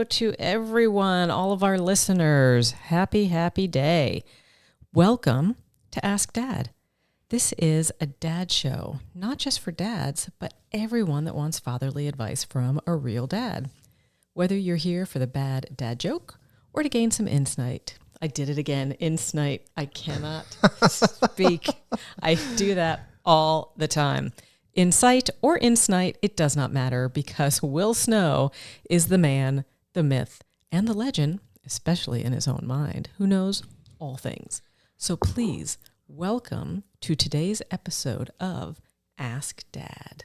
hello to everyone, all of our listeners. Happy, happy day. Welcome to Ask Dad. This is a dad show, not just for dads, but everyone that wants fatherly advice from a real dad. Whether you're here for the bad dad joke or to gain some insight. I did it again, insight. I cannot speak. I do that all the time. Insight or insnight, it does not matter because Will Snow is the man, the myth, and the legend, especially in his own mind, who knows all things. So please welcome to today's episode of Ask Dad.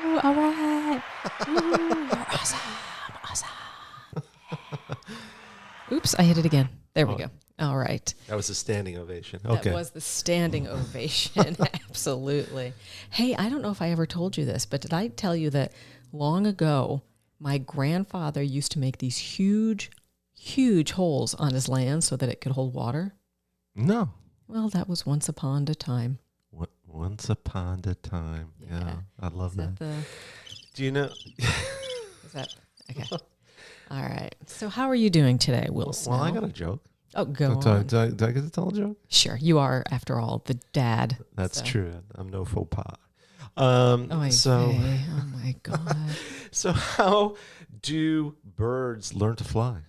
Ooh, all right. Ooh, you're awesome. Oops, I hit it again. There we go. All right. That was a standing ovation. Okay. That was the standing ovation. Absolutely. Hey, I don't know if I ever told you this, but did I tell you that long ago, my grandfather used to make these huge, huge holes on his land so that it could hold water? No. Well, that was once upon a time. Once upon a time. Yeah, I love that. Do you know? Is that okay? All right. So how are you doing today, Will Snow? Well, I got a joke. Oh, go on. Do I get to tell a joke? Sure. You are, after all, the dad. That's true. I'm no faux pas. Oh my God. So how do birds learn to fly?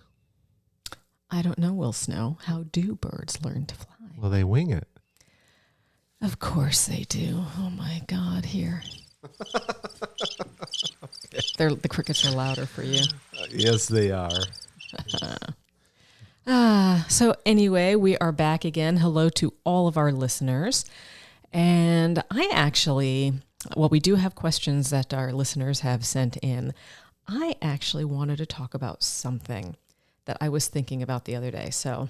I don't know, Will Snow. How do birds learn to fly? Well, they wing it. Of course they do. Oh my God, here. The crickets are louder for you. Yes, they are. So anyway, we are back again. Hello to all of our listeners. And we do have questions that our listeners have sent in. I actually wanted to talk about something that I was thinking about the other day. So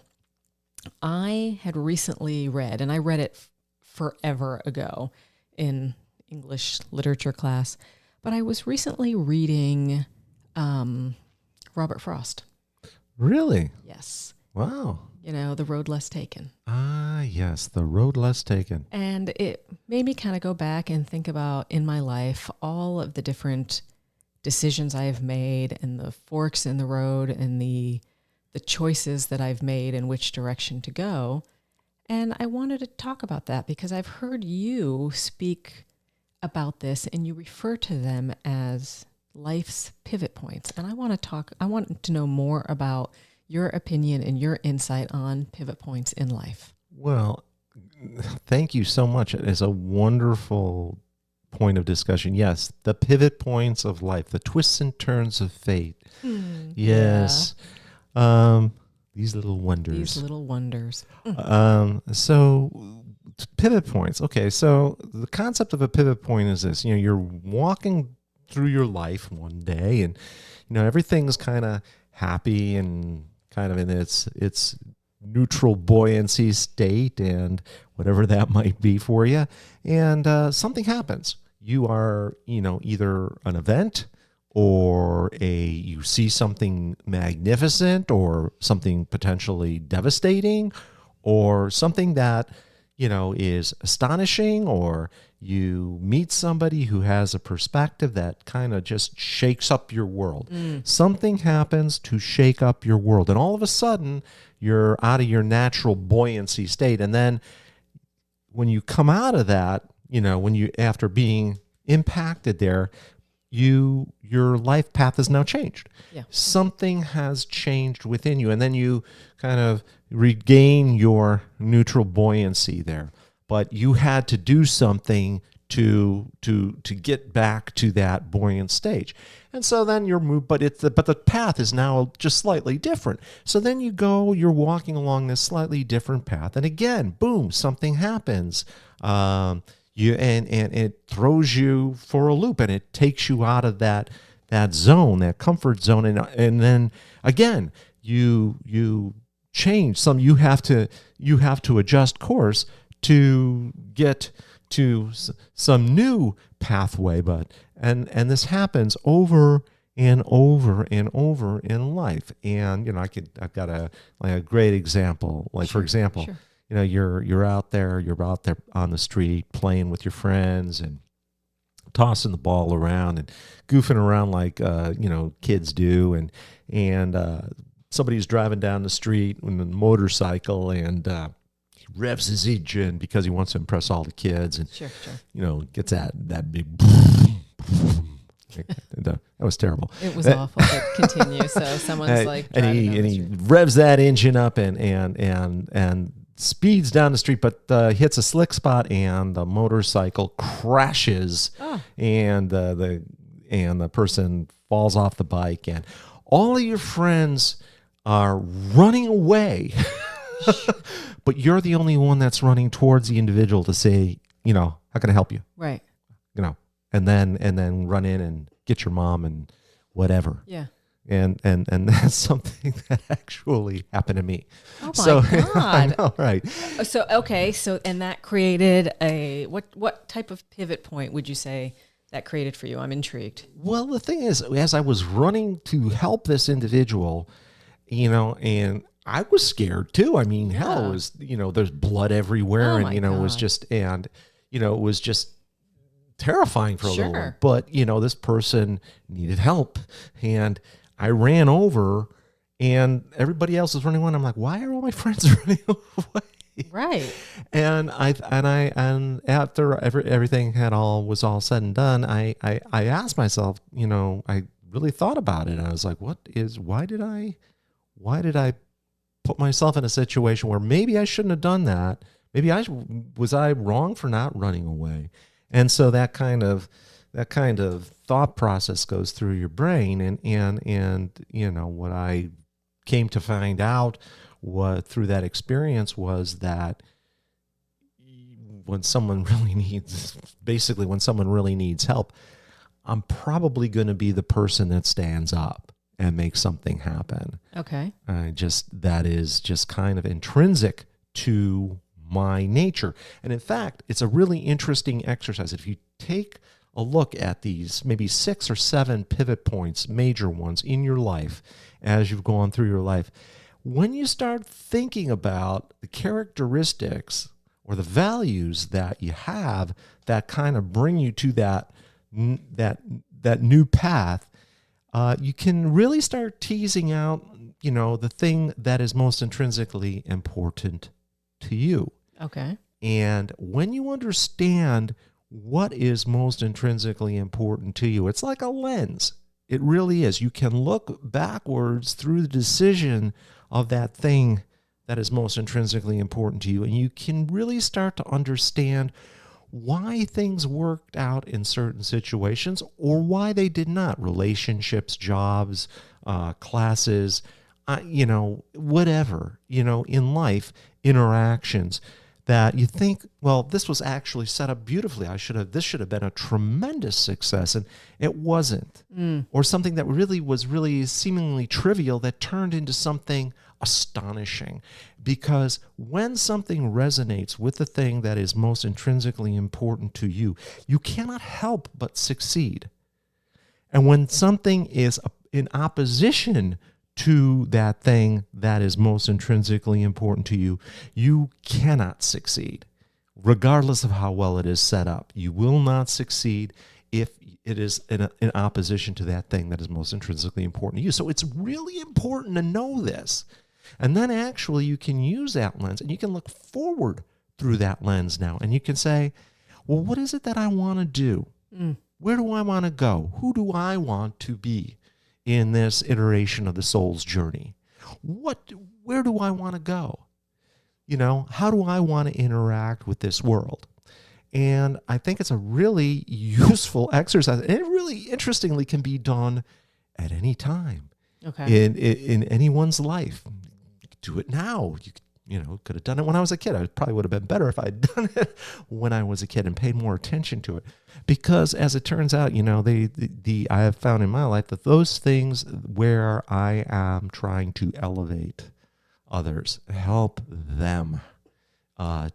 I had recently read, and I read it forever ago in English literature class, but I was recently reading Robert Frost. Really? Yes. Wow. You know, The Road Less Taken. Ah, yes, The Road Less Taken. And it made me kind of go back and think about in my life all of the different decisions I have made and the forks in the road and the choices that I've made and which direction to go. And I wanted to talk about that because I've heard you speak about this and you refer to them as life's pivot points. And I want to know more about your opinion and your insight on pivot points in life. Well, thank you so much. It is a wonderful point of discussion. Yes, the pivot points of life, the twists and turns of fate. Yes. Yeah. These little wonders. So pivot points. Okay, so the concept of a pivot point is this. You're walking through your life one day and, everything's kind of happy and kind of in its neutral buoyancy state and whatever that might be for you. And something happens. You are, either an event or you see something magnificent or something potentially devastating or something that, is astonishing, or you meet somebody who has a perspective that kind of just shakes up your world. Something happens to shake up your world. And all of a sudden, you're out of your natural buoyancy state. And then when you come out of that, after being impacted there, your life path has now changed. Yeah. Something has changed within you, and then you kind of regain your neutral buoyancy there. But you had to do something to get back to that buoyant stage. And so then you're moved, but the path is now just slightly different. So then you're walking along this slightly different path, and again, boom, something happens. And it throws you for a loop, and it takes you out of that zone, that comfort zone, and then again you change some. You have to adjust course to get to some new pathway, and this happens over and over and over in life. And I've got a great example. Like, for example. Sure. You're out there on the street playing with your friends and tossing the ball around and goofing around like kids do, and somebody's driving down the street with a motorcycle, and he revs his engine because he wants to impress all the kids, and Sure. gets that big. That was terrible. It was awful, but continue. So someone's like, and he revs that engine up and speeds down the street, but hits a slick spot, and the motorcycle crashes, and the person falls off the bike, and all of your friends are running away, but you're the only one that's running towards the individual to say, how can I help you? Right. And then run in and get your mom and whatever. Yeah. And that's something that actually happened to me. Oh my God. I know, right? So and that created what type of pivot point would you say that created for you? I'm intrigued. Well, the thing is, as I was running to help this individual, and I was scared too. I mean, hell, it was, there's blood everywhere, Oh and my it was God. just, and it was just terrifying for a little while. Sure. But this person needed help, and I ran over, and everybody else was running away. I'm like, why are all my friends running away? Right. And after everything was all said and done, I asked myself, I really thought about it. And I was like, why did I put myself in a situation where maybe I shouldn't have done that? Maybe was I wrong for not running away? And so that kind of thought process goes through your brain, and what I came to find out through that experience was that when someone really needs help, I'm probably going to be the person that stands up and makes something happen. Okay. That is just kind of intrinsic to my nature. And in fact, it's a really interesting exercise. If you take a look at these maybe 6 or 7 pivot points, major ones in your life as you've gone through your life, when you start thinking about the characteristics or the values that you have that kind of bring you to that new path, you can really start teasing out, the thing that is most intrinsically important to you. Okay. And when you understand what is most intrinsically important to you, it's like a lens. It really is. You can look backwards through the decision of that thing that is most intrinsically important to you, and you can really start to understand why things worked out in certain situations or why they did not. Relationships, jobs, classes, whatever, in life, interactions that you think, well, this was actually set up beautifully. This should have been a tremendous success, and it wasn't. Or something that was really seemingly trivial that turned into something astonishing. Because when something resonates with the thing that is most intrinsically important to you, you cannot help but succeed. And when something is in opposition to that thing that is most intrinsically important to you, you cannot succeed, regardless of how well it is set up. You will not succeed if it is in opposition to that thing that is most intrinsically important to you. So it's really important to know this. And then actually you can use that lens, and you can look forward through that lens now, and you can say, well, what is it that I want to do? Where do I want to go? Who do I want to be in this iteration of the soul's journey? Where do I want to go? How do I want to interact with this world? And I think it's a really useful exercise. And it really, interestingly, can be done at any time. Okay. In anyone's life. You could do it now. You could have done it when I was a kid. I probably would have been better if I had done it when I was a kid and paid more attention to it. Because as it turns out, I have found in my life that those things where I am trying to elevate others, help them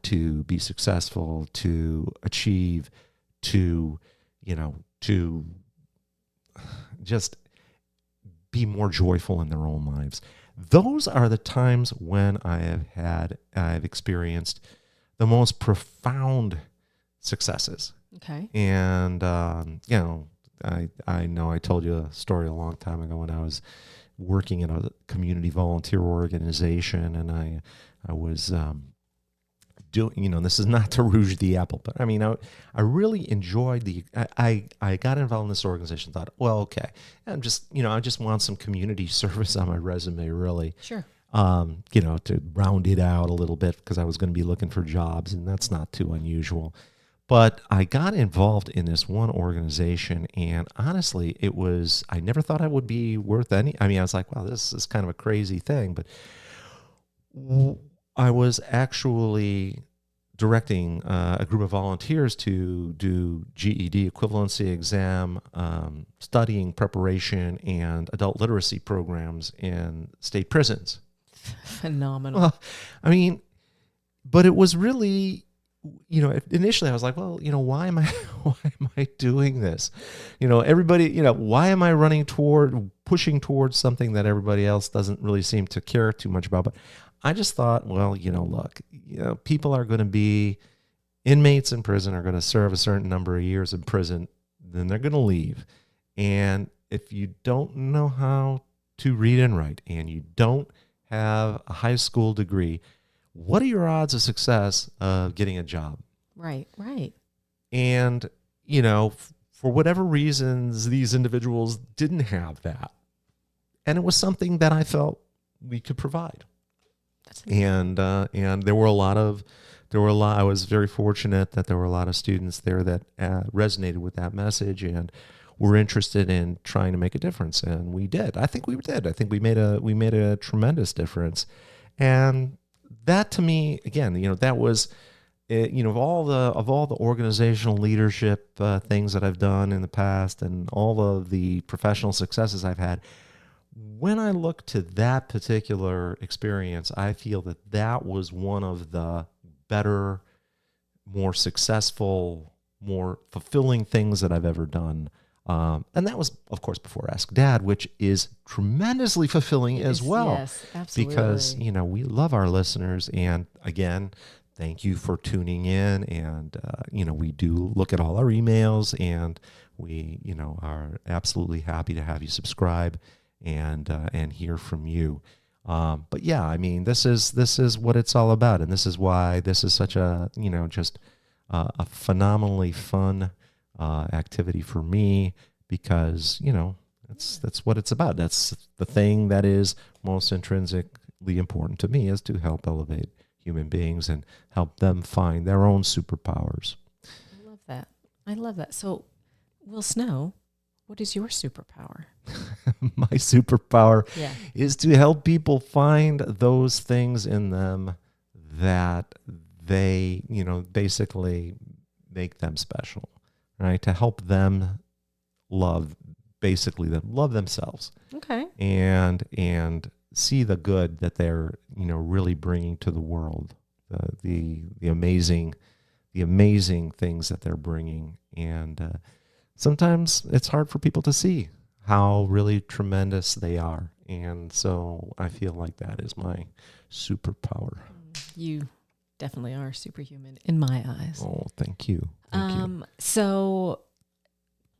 to be successful, to achieve, to just be more joyful in their own lives. Those are the times when I've experienced the most profound successes. Okay. And, I know I told you a story a long time ago when I was working in a community volunteer organization, and I was doing, this is not to rouge the apple, but I mean, I really enjoyed I got involved in this organization, thought, well, okay, I'm just, I just want some community service on my resume, really. Sure. To round it out a little bit because I was going to be looking for jobs, and that's not too unusual. But I got involved in this one organization, and honestly, I never thought I would be worth any. I mean, I was like, wow, this is kind of a crazy thing. But I was actually directing a group of volunteers to do GED equivalency exam, studying preparation, and adult literacy programs in state prisons. Phenomenal. Well, I mean, but it was really, initially I was like, well, why am I doing this? Everybody, why am I pushing towards something that everybody else doesn't really seem to care too much about? But I just thought, well, look, people are going to be inmates in prison, are going to serve a certain number of years in prison, then they're going to leave. And if you don't know how to read and write, and you don't have a high school degree, what are your odds of success of getting a job? Right. And, for whatever reasons, these individuals didn't have that. And it was something that I felt we could provide. And there were a lot, I was very fortunate that there were a lot of students there that resonated with that message and were interested in trying to make a difference. And we did. I think we did. I think we made a tremendous difference. And that, to me, again, that was, of all the organizational leadership things that I've done in the past and all of the professional successes I've had, when I look to that particular experience, I feel that was one of the better, more successful, more fulfilling things that I've ever done. And that was, of course, before Ask Dad, which is tremendously fulfilling as well. Yes, absolutely. Because, we love our listeners. And again, thank you for tuning in. And, we do look at all our emails, and we, are absolutely happy to have you subscribe and hear from you. But yeah, I mean, this is what it's all about. And this is why this is such a, just a phenomenally fun activity for me, because that's what it's about. That's the thing that is most intrinsically important to me, is to help elevate human beings and help them find their own superpowers. I love that. So, Will Snow, what is your superpower? My superpower is to help people find those things in them that they, basically make them special. Right, to help them love themselves. Okay. And see the good that they're, really bringing to the world, the amazing things that they're bringing. And sometimes it's hard for people to see how really tremendous they are. And so I feel like that is my superpower. You definitely are superhuman in my eyes. Oh, thank you. So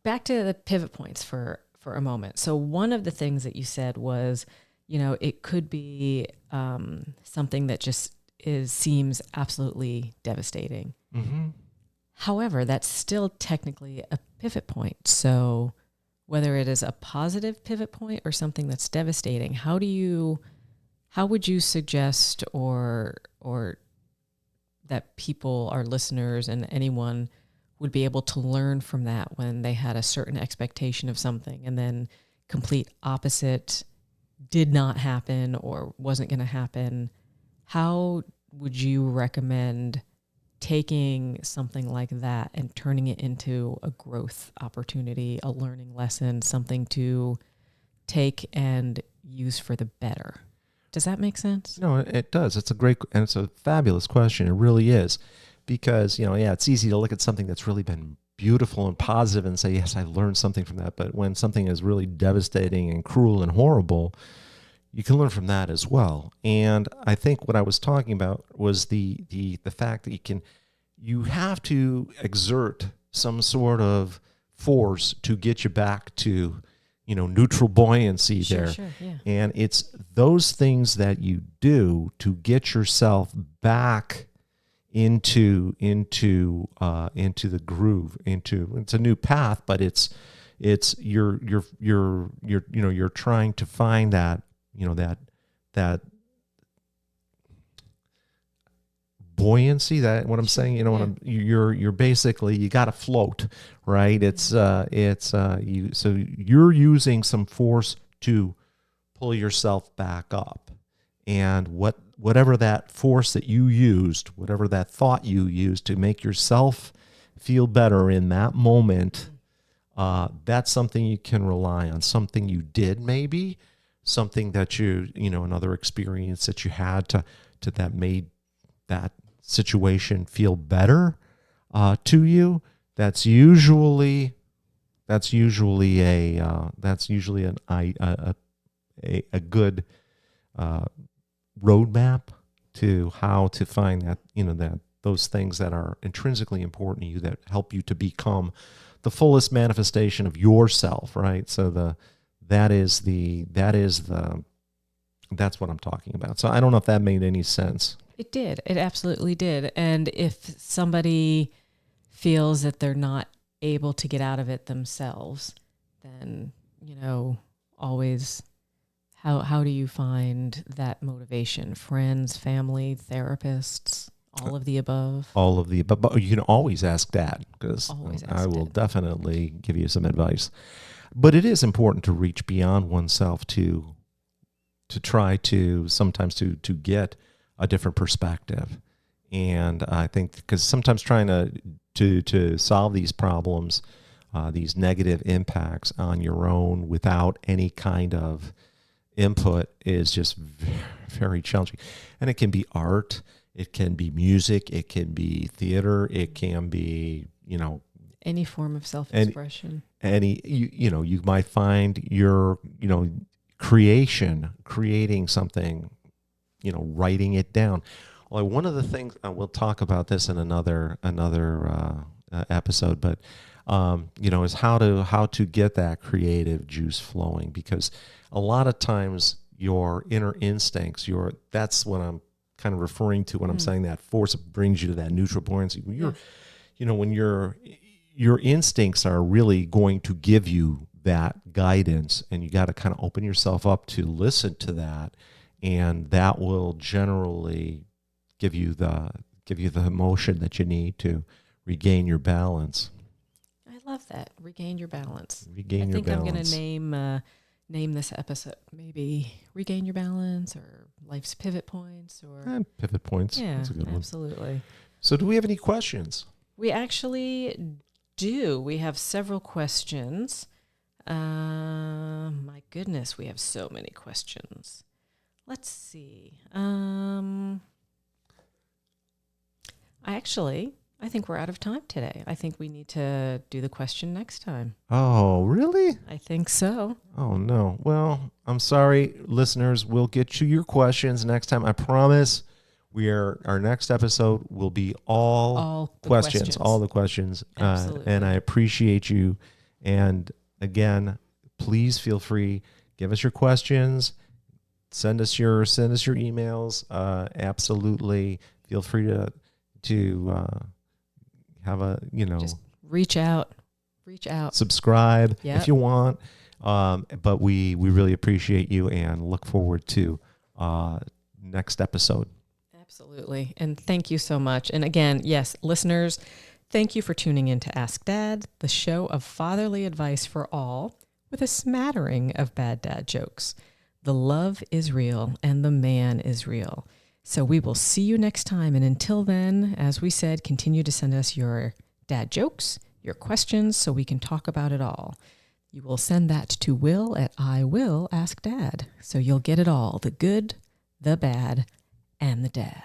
back to the pivot points for a moment. So one of the things that you said was, it could be something that just seems absolutely devastating. Mm-hmm. However, that's still technically a pivot point. So whether it is a positive pivot point or something that's devastating, how would you suggest or that people, our listeners and anyone, would be able to learn from that when they had a certain expectation of something and then complete opposite did not happen or wasn't going to happen? How would you recommend taking something like that and turning it into a growth opportunity, a learning lesson, something to take and use for the better? Does that make sense? No, it does. It's it's a fabulous question. It really is. Because, it's easy to look at something that's really been beautiful and positive and say, yes, I learned something from that. But when something is really devastating and cruel and horrible, you can learn from that as well. And I think what I was talking about was the fact that you have to exert some sort of force to get you back to, neutral buoyancy there. Sure, yeah. And it's those things that you do to get yourself back into the groove, it's a new path, but you're trying to find that, that buoyancy, that what I'm saying, you're basically, you got to float, right? So you're using some force to pull yourself back up, and whatever that force that you used, whatever that thought you used to make yourself feel better in that moment, that's something you can rely on, something you did, maybe something that another experience that you had to that made that situation feel better to you. That's usually a good roadmap to how to find that those things that are intrinsically important to you, that help you to become the fullest manifestation of yourself, right? So that's what I'm talking about. So I don't know if that made any sense. It did. It absolutely did. And if somebody feels that they're not able to get out of it themselves, then, always, how do you find that motivation? Friends, family, therapists, all of the above? All of the above. But you can always ask Dad, because I will Dad. definitely give you some advice. But it is important to reach beyond oneself to try to sometimes to get a different perspective. And I think because sometimes trying to solve these problems, these negative impacts on your own without any kind of input is just very, very challenging. And it can be art, it can be music, it can be theater, it can be, any form of self-expression. You might find your, creating something, writing it down. Well, one of the things, we'll talk about this in another episode, but is how to get that creative juice flowing, because a lot of times your inner instincts, that's what I'm kind of referring to when I'm saying that force brings you to that neutral buoyancy. When when your instincts are really going to give you that guidance, and you got to kind of open yourself up to listen to that, and that will generally give you the emotion that you need to regain your balance. I love that. Regain your balance. I think I'm going to name this episode maybe Regain Your Balance, or Life's Pivot Points, or Pivot Points. Yeah, that's a good one. Absolutely. So do we have any questions? We actually do. We have several questions. My goodness, we have so many questions. Let's see. I think we're out of time today. I think we need to do the question next time. Oh, really? I think so. Oh, no. Well, I'm sorry, listeners. We'll get you your questions next time. I promise. Our next episode will be all questions. All the questions. Absolutely. And I appreciate you. And again, please feel free, give us your questions, send us your emails. Absolutely, feel free to have a just reach out, subscribe if you want. But we really appreciate you and look forward to next episode. Absolutely. And thank you so much. And again, yes, listeners, thank you for tuning in to Ask Dad, the show of fatherly advice for all, with a smattering of bad dad jokes. The love is real and the man is real. So we will see you next time. And until then, as we said, continue to send us your dad jokes, your questions, so we can talk about it all. You will send that to Will at I Will Ask Dad. So you'll get it all, the good, the bad, and the dad.